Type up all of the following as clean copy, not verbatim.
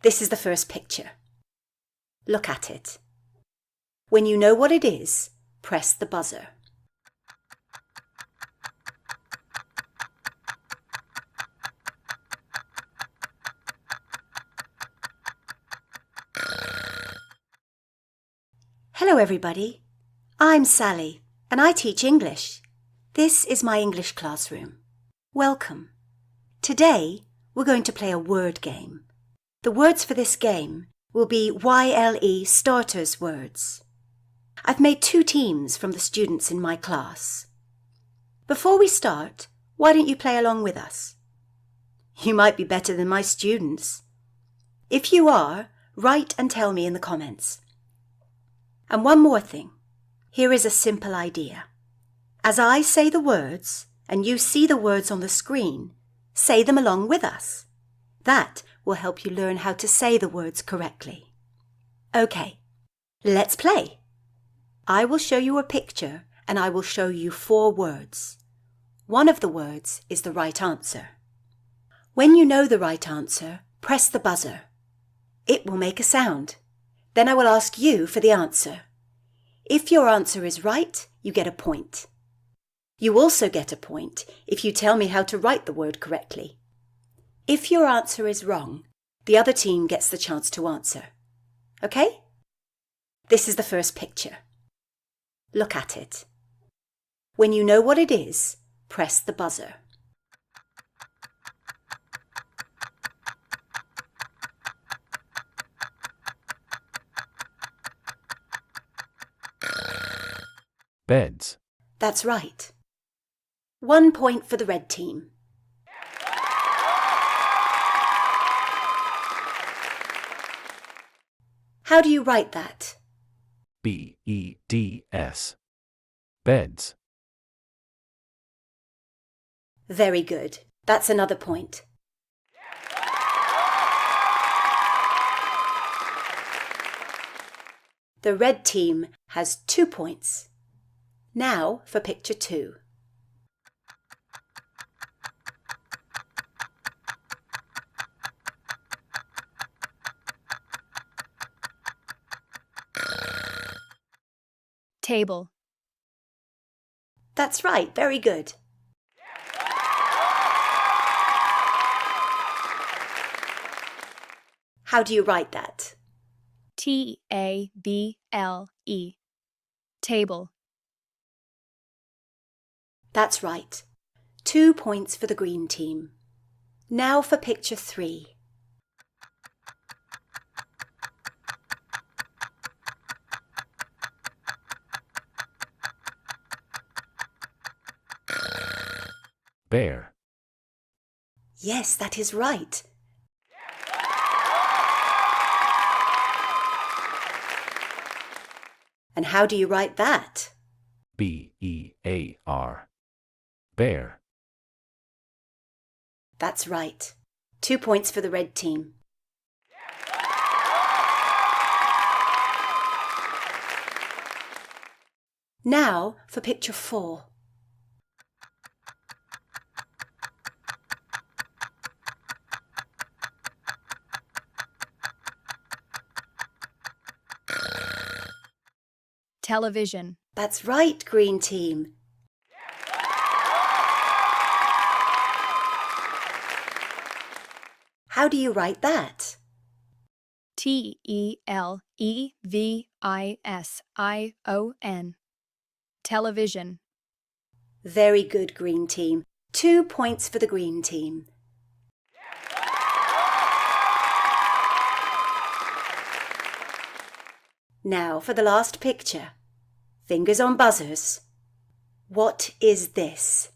This is the first picture. Look at it. When you know what it is, press the buzzer. Hello everybody, I'm Sally and I teach English. This is my English classroom. Welcome. Today we're going to play a word game. The words for this game will be YLE Starters words. I've made 2 teams from the students in my class. Before we start, why don't you play along with us? You might be better than my students. If you are, write and tell me in the comments. And one more thing. Here is a simple idea. As I say the words and you see the words on the screen, say them along with us. That will help you learn how to say the words correctly. Okay, let's play. I will show you a picture and I will show you 4 words. One of the words is the right answer. When you know the right answer, press the buzzer. It will make a sound. Then I will ask you for the answer. If your answer is right, you get a point. You also get a point if you tell me how to write the word correctly. If your answer is wrong, the other team gets the chance to answer. Okay? This is the first picture. Look at it. When you know what it is, press the buzzer. Beds. That's right. 1 point for the red team. How do you write that? B-E-D-S. Beds. Very good. That's another point. The red team has 2 points. Now for picture 2. Table. That's right, very good. How do you write that? T-A-B-L-E. Table. That's right. 2 points for the green team. Now for picture 3. Bear. Yes, that is right. And how do you write that? B-E-A-R. Bear. That's right. 2 points for the red team. Now for picture 4. Television. That's right, green team. How do you write that? T-E-L-E-V-I-S-I-O-N. Television. Very good, green team. 2 points for the green team. Now for the last picture. Fingers on buzzers. What is this?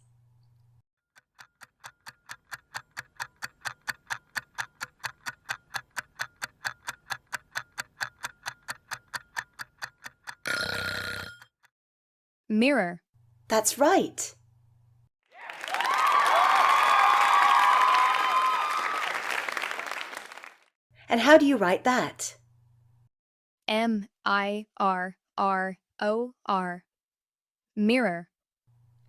Mirror. That's right. And how do you write that? M-I-R-R-O-R. Mirror.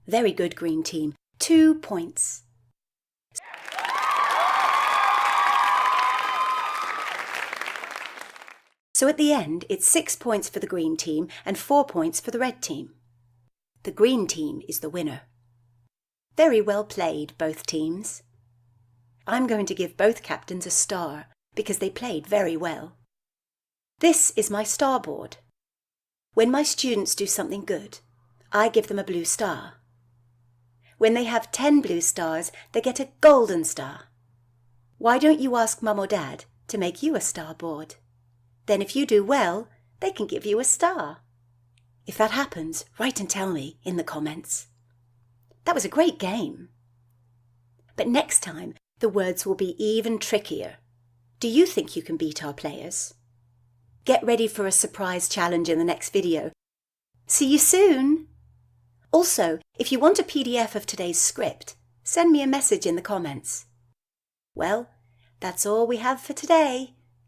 Very good, green team. 2 points. So at the end, it's 6 points for the green team and 4 points for the red team. The green team is the winner. Very well played, both teams. I'm going to give both captains a star because they played very well. This is my star board. When my students do something good, I give them a blue star. When they have 10 blue stars, they get a golden star. Why don't you ask Mum or Dad to make you a star board? Then if you do well, they can give you a star. If that happens, write and tell me in the comments. That was a great game. But next time, the words will be even trickier. Do you think you can beat our players? Get ready for a surprise challenge in the next video. See you soon! Also, if you want a PDF of today's script, send me a message in the comments. Well, that's all we have for today.